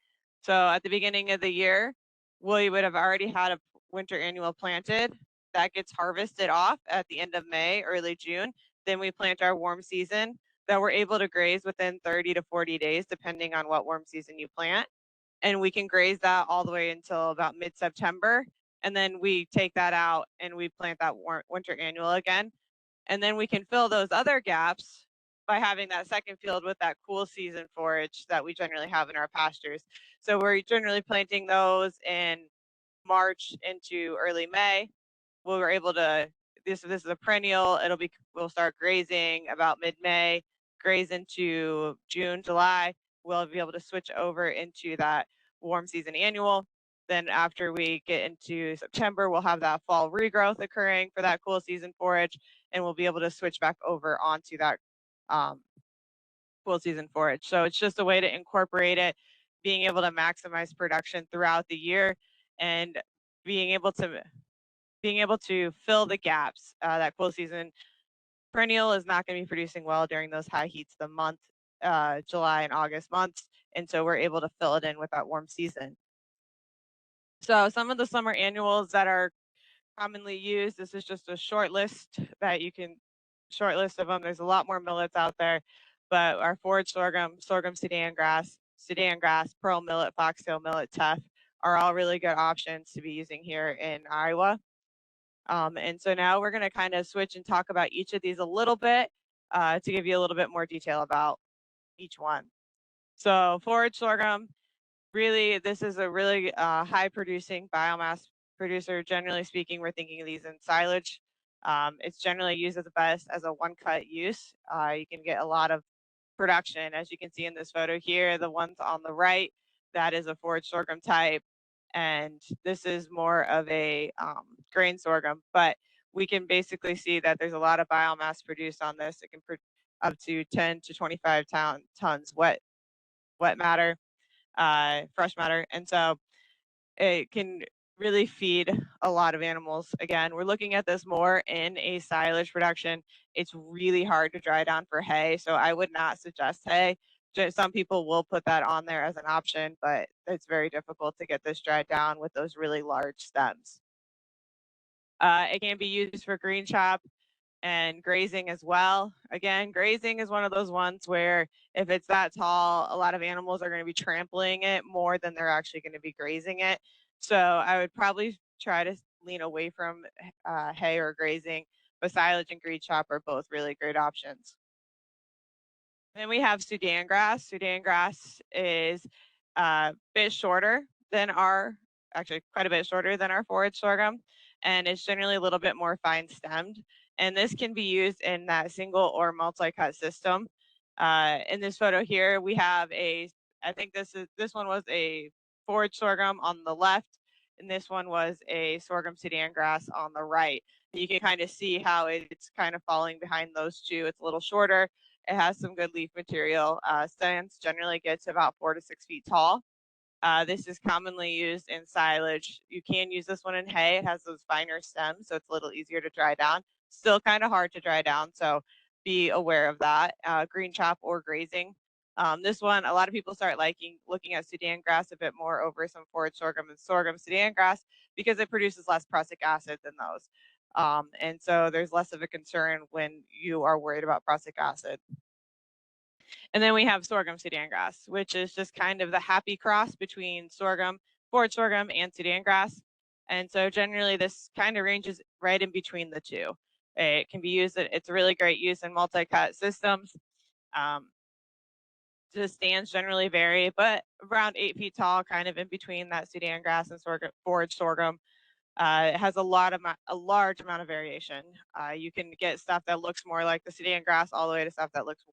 So at the beginning of the year, we would have already had a winter annual planted. That gets harvested off at the end of May, early June. Then we plant our warm season that we're able to graze within 30 to 40 days, depending on what warm season you plant. And we can graze that all the way until about mid-September. And then we take that out and we plant that winter annual again. And then we can fill those other gaps by having that second field with that cool season forage that we generally have in our pastures. So we're generally planting those in March into early May. We were able to, this is a perennial, we'll start grazing about mid-May. graze into June, July, we'll be able to switch over into that warm season annual. Then after we get into September, we'll have that fall regrowth occurring for that cool season forage, and we'll be able to switch back over onto that cool season forage. So it's just a way to incorporate it, being able to maximize production throughout the year, and being able to fill the gaps. That cool season perennial is not going to be producing well during those high heats of the month, July and August months, and so we're able to fill it in with that warm season. So some of the summer annuals that are commonly used, this is just a short list of them. There's a lot more millets out there, but our forage sorghum, Sudan grass, pearl millet, foxtail millet, teff are all really good options to be using here in Iowa. And so now we're going to kind of switch and talk about each of these a little bit to give you a little bit more detail about each one. So forage sorghum, really, this is a really high producing biomass producer. Generally speaking, we're thinking of these in silage. It's generally used as a one cut use. You can get a lot of production. As you can see in this photo here, the ones on the right, that is a forage sorghum type. And this is more of a grain sorghum, but we can basically see that there's a lot of biomass produced on this. It can produce up to 10 to 25 tons wet matter, fresh matter. And so it can really feed a lot of animals. Again, we're looking at this more in a silage production. It's really hard to dry down for hay, so I would not suggest hay. Some people will put that on there as an option, but it's very difficult to get this dried down with those really large stems. It can be used for green chop and grazing as well. Again, grazing is one of those ones where if it's that tall, a lot of animals are going to be trampling it more than they're actually going to be grazing it. So I would probably try to lean away from hay or grazing, but silage and green chop are both really great options. Then we have Sudan grass. Sudan grass is a bit shorter than actually quite a bit shorter than our forage sorghum, and it's generally a little bit more fine stemmed. And this can be used in that single or multi-cut system. In this photo here, we have I think this one was a forage sorghum on the left, and this one was a sorghum Sudan grass on the right. You can kind of see how it's kind of falling behind those two. It's a little shorter. It has some good leaf material. Stems generally get to about 4 to 6 feet tall. This is commonly used in silage. You can use this one in hay. It has those finer stems, so it's a little easier to dry down. Still kind of hard to dry down, so be aware of that. Green chop or grazing. This one, a lot of people start looking at Sudan grass a bit more over some forage sorghum and sorghum Sudan grass because it produces less prussic acid than those. And so there's less of a concern when you are worried about prussic acid. And then we have sorghum Sudan grass, which is just kind of the happy cross between forage sorghum and Sudan grass. And so generally this kind of ranges right in between the two. It can be used, it's a really great use in multi-cut systems. The stands generally vary, but around 8 feet tall, kind of in between that Sudan grass and forage sorghum. It has a large amount of variation. You can get stuff that looks more like the Sudan grass all the way to stuff that looks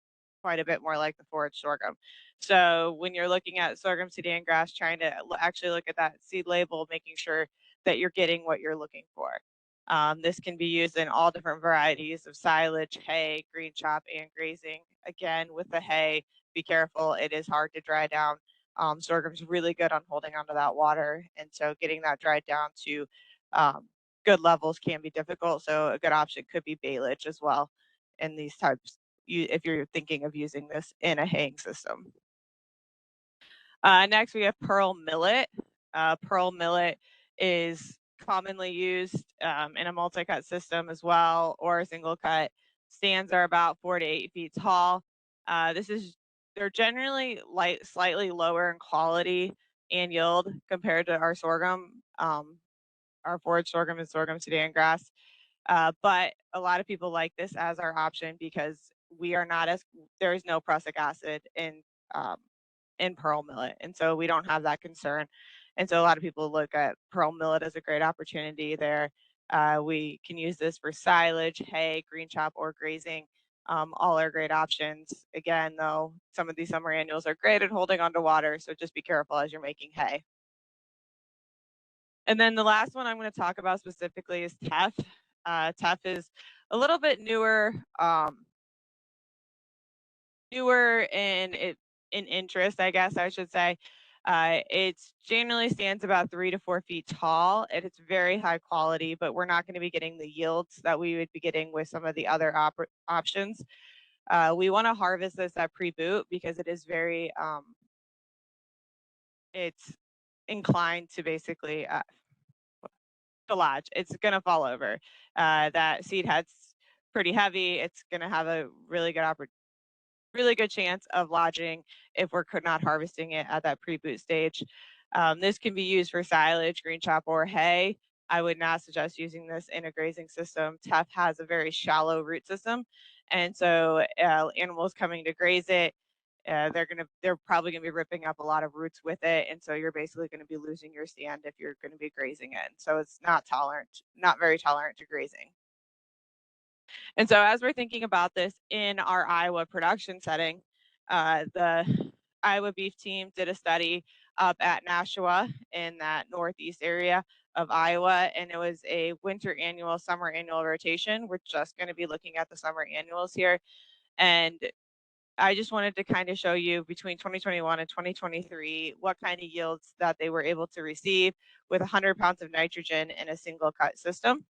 quite a bit more like the forage sorghum. So when you're looking at sorghum Sudan grass, trying to actually look at that seed label, making sure that you're getting what you're looking for. This can be used in all different varieties of silage, hay, green chop, and grazing. Again, with the hay, be careful. It is hard to dry down. Sorghum's really good on holding onto that water, and so getting that dried down to good levels can be difficult. So a good option could be baleage as well in these types, if you're thinking of using this in a haying system. Next, we have pearl millet. Pearl millet is commonly used in a multi-cut system as well, or a single cut. Stands are about 4 to 8 feet tall. They're generally slightly lower in quality and yield compared to our sorghum, our forage sorghum and sorghum Sudan grass. But a lot of people like this as our option because there is no prussic acid in pearl millet, and so we don't have that concern. And so a lot of people look at pearl millet as a great opportunity there. We can use this for silage, hay, green chop, or grazing. all are great options. Again, though, some of these summer annuals are great at holding onto water, so just be careful as you're making hay. And then the last one I'm going to talk about specifically is teff. Teff is a little bit newer in interest, I guess I should say. It generally stands about 3 to 4 feet tall, and it's very high quality, but we're not going to be getting the yields that we would be getting with some of the other options. We want to harvest this at pre-boot because it is very, it's inclined to basically to lodge. It's going to fall over. That seed head's pretty heavy. It's going to have a really good chance of lodging if we're not harvesting it at that pre-boot stage. This can be used for silage, green chop, or hay. I would not suggest using this in a grazing system. Teff has a very shallow root system, and so animals coming to graze it, they're probably gonna be ripping up a lot of roots with it, and so you're basically gonna be losing your stand if you're gonna be grazing it. So it's not very tolerant to grazing. And so as we're thinking about this in our Iowa production setting, the Iowa beef team did a study up at Nashua in that northeast area of Iowa, and it was a winter annual, summer annual rotation. We're just going to be looking at the summer annuals here. And I just wanted to kind of show you between 2021 and 2023 what kind of yields that they were able to receive with 100 pounds of nitrogen in a single cut system.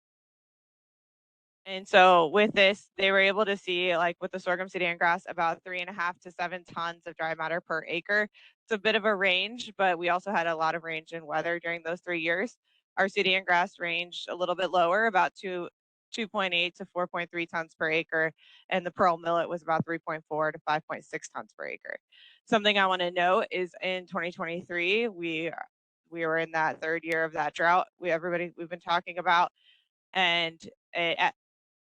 And so with this, they were able to see, like with the sorghum Sudan grass, about 3.5 to 7 tons of dry matter per acre. It's a bit of a range, but we also had a lot of range in weather during those 3 years. Our Sudan grass ranged a little bit lower, about 2.8 to 4.3 tons per acre, and the pearl millet was about 3.4 to 5.6 tons per acre. Something I want to note is in 2023, we were in that third year of that drought we've been talking about, and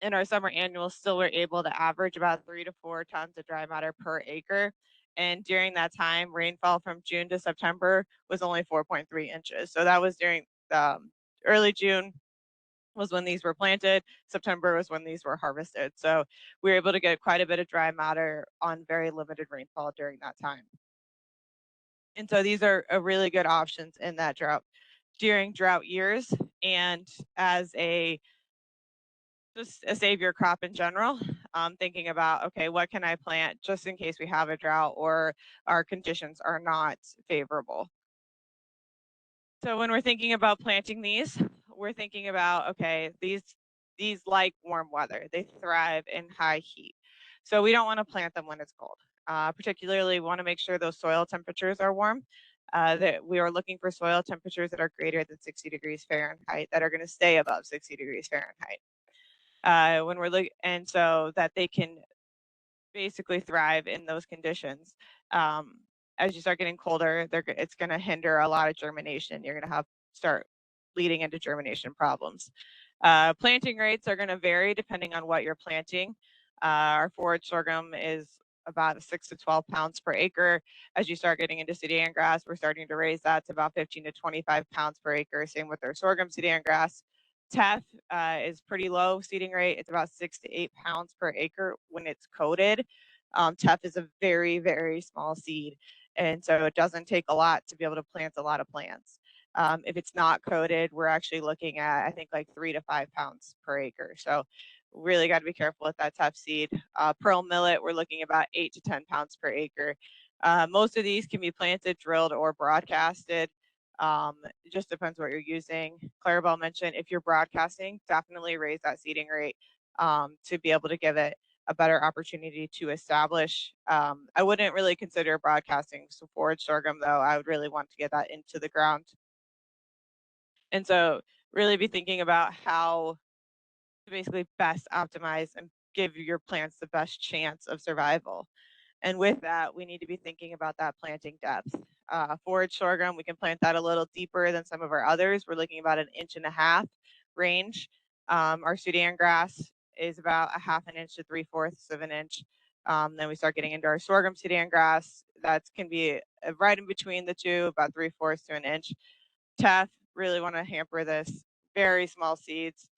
in our summer annuals still were able to average about 3 to 4 tons of dry matter per acre. And during that time, rainfall from June to September was only 4.3 inches. So that was during early June was when these were planted. September was when these were harvested. So we were able to get quite a bit of dry matter on very limited rainfall during that time. And so these are really good options in that during drought years, and as just a savior crop in general. Thinking about, okay, what can I plant just in case we have a drought or our conditions are not favorable. So when we're thinking about planting these, we're thinking about, okay, these like warm weather. They thrive in high heat. So we don't want to plant them when it's cold. Particularly, we want to make sure those soil temperatures are warm. That we are looking for soil temperatures that are greater than 60 degrees Fahrenheit, that are going to stay above 60 degrees Fahrenheit. When we're looking, and so that they can basically thrive in those conditions. As you start getting colder, it's going to hinder a lot of germination. You're going to start leading into germination problems. Planting rates are going to vary depending on what you're planting. Our forage sorghum is about 6 to 12 pounds per acre. As you start getting into Sudan grass, we're starting to raise that to about 15 to 25 pounds per acre. Same with our sorghum Sudan grass. Teff is pretty low seeding rate. It's about 6 to 8 pounds per acre when it's coated. Teff is a very, very small seed, and so it doesn't take a lot to be able to plant a lot of plants. If it's not coated, we're actually looking at, I think, like 3 to 5 pounds per acre. So really got to be careful with that teff seed. Pearl millet, we're looking about 8 to 10 pounds per acre. Most of these can be planted, drilled, or broadcasted. It just depends what you're using. Clarabell mentioned if you're broadcasting, definitely raise that seeding rate to be able to give it a better opportunity to establish. I wouldn't really consider broadcasting forage sorghum, though. I would really want to get that into the ground. And so really be thinking about how to basically best optimize and give your plants the best chance of survival. And with that, we need to be thinking about that planting depth. Forage sorghum, we can plant that a little deeper than some of our others. We're looking about 1.5 inch range. Our Sudan grass is about 1/2 inch to 3/4 of an inch. Then we start getting into our sorghum Sudan grass. That can be right in between the two, about 3/4 to an inch. Teff, really want to hamper this. Very small seeds.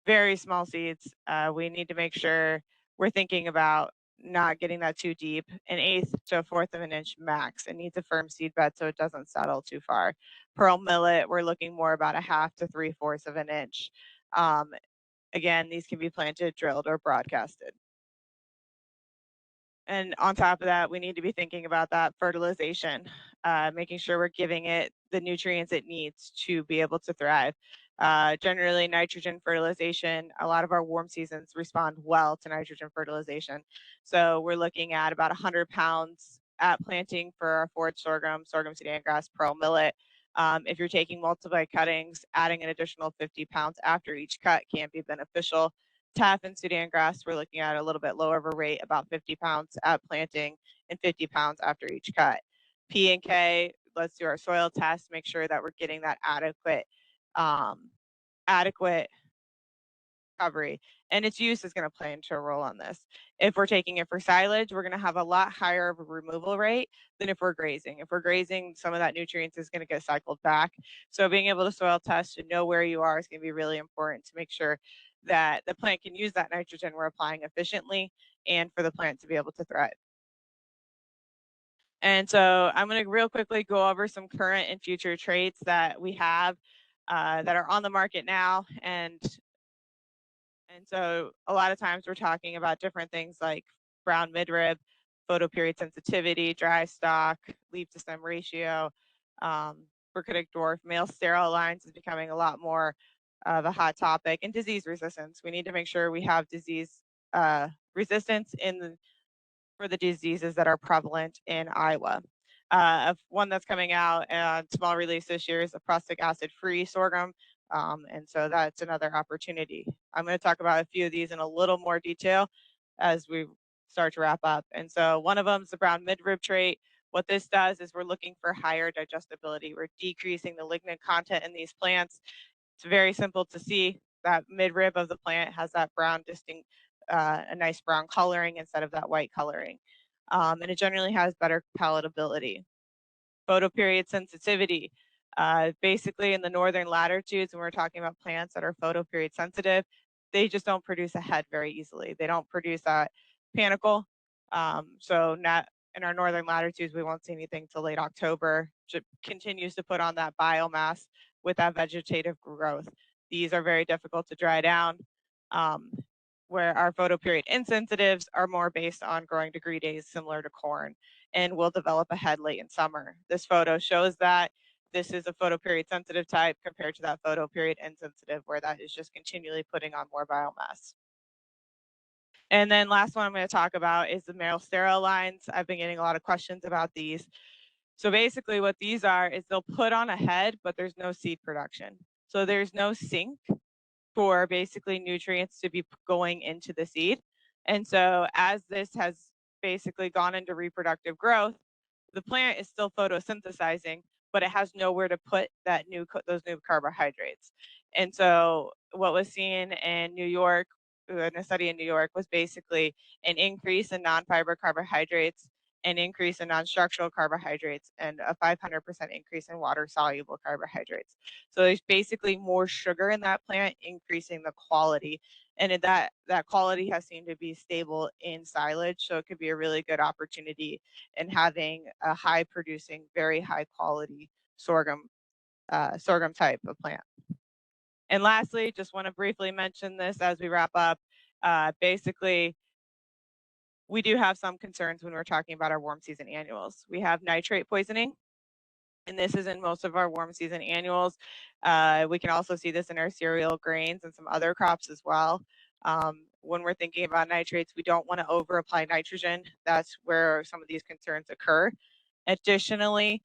very small seeds. We need to make sure we're thinking about not getting that too deep. An eighth to a fourth of an inch max. It needs a firm seed bed so it doesn't settle too far. Pearl millet, we're looking more about a half to 3/4 of an inch. Again, these can be planted, drilled, or broadcasted. And on top of that, we need to be thinking about that fertilization, making sure we're giving it the nutrients it needs to be able to thrive. Generally, nitrogen fertilization, a lot of our warm seasons respond well to nitrogen fertilization. So we're looking at about 100 pounds at planting for our forage sorghum, Sudan grass, pearl millet. If you're taking multiple cuttings, adding an additional 50 pounds after each cut can be beneficial. Teff and Sudan grass, we're looking at a little bit lower of a rate, about 50 pounds at planting and 50 pounds after each cut. P and K, let's do our soil test, make sure that we're getting that adequate recovery, and its use is going to play into a role on this. If we're taking it for silage, we're going to have a lot higher of a removal rate than if we're grazing. If we're grazing, some of that nutrients is going to get cycled back. So being able to soil test and know where you are is going to be really important to make sure that the plant can use that nitrogen we're applying efficiently and for the plant to be able to thrive. And so I'm going to real quickly go over some current and future traits that we have that are on the market now. And so a lot of times we're talking about different things like brown midrib, photoperiod sensitivity, dry stalk, leaf to stem ratio, Burkitic dwarf, male sterile lines is becoming a lot more of a hot topic, and disease resistance. We need to make sure we have disease resistance for the diseases that are prevalent in Iowa. One that's coming out and small release this year is the prussic acid-free sorghum. And so that's another opportunity. I'm going to talk about a few of these in a little more detail as we start to wrap up. And so one of them is the brown midrib trait. What this does is we're looking for higher digestibility. We're decreasing the lignin content in these plants. It's very simple to see. That midrib of the plant has that brown distinct, a nice brown coloring instead of that white coloring. And it generally has better palatability. Photoperiod sensitivity. Basically in the northern latitudes, when we're talking about plants that are photoperiod sensitive, they just don't produce a head very easily. They don't produce that panicle. So not in our northern latitudes, we won't see anything till late October. It continues to put on that biomass with that vegetative growth. These are very difficult to dry down. Where our photoperiod insensitives are more based on growing degree days similar to corn and will develop a head late in summer. This photo shows that this is a photoperiod sensitive type compared to that photoperiod insensitive where that is just continually putting on more biomass. And then last one I'm going to talk about is the male sterile lines. I've been getting a lot of questions about these. So basically what these are is they'll put on a head, but there's no seed production. So there's no sink for basically nutrients to be going into the seed. And so as this has basically gone into reproductive growth, the plant is still photosynthesizing, but it has nowhere to put those new carbohydrates. And so what was seen in New York, in a study in New York, was basically an increase in non-fiber carbohydrates, an increase in non-structural carbohydrates, and a 500% increase in water-soluble carbohydrates. So there's basically more sugar in that plant, increasing the quality. And that quality has seemed to be stable in silage, so it could be a really good opportunity in having a high-producing, very high-quality sorghum type of plant. And lastly, just want to briefly mention this as we wrap up. Basically, we do have some concerns when we're talking about our warm season annuals. We have nitrate poisoning, and this is in most of our warm season annuals. We can also see this in our cereal grains and some other crops as well. When we're thinking about nitrates, we don't want to over apply nitrogen. That's where some of these concerns occur. Additionally,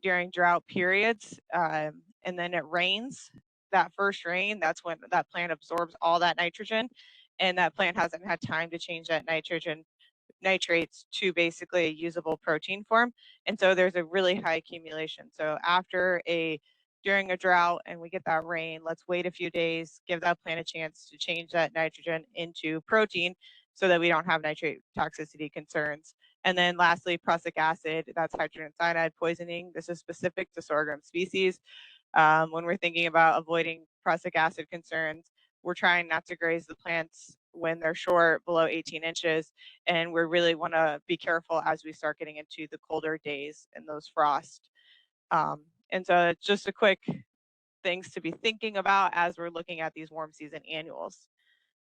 during drought periods, and then it rains, that first rain, that's when that plant absorbs all that nitrogen, and that plant hasn't had time to change that nitrates to basically a usable protein form. And so there's a really high accumulation. So during a drought and we get that rain, let's wait a few days, give that plant a chance to change that nitrogen into protein so that we don't have nitrate toxicity concerns. And then lastly, prussic acid, that's hydrogen cyanide poisoning. This is specific to sorghum species. When we're thinking about avoiding prussic acid concerns, we're trying not to graze the plants when they're short, below 18 inches. And we really want to be careful as we start getting into the colder days and those frost. And so it's just a quick things to be thinking about as we're looking at these warm season annuals.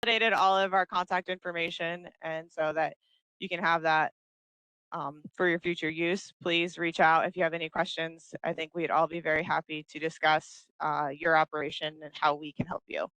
Validated all of our contact information, and so that you can have that for your future use. Please reach out if you have any questions. I think we'd all be very happy to discuss your operation and how we can help you.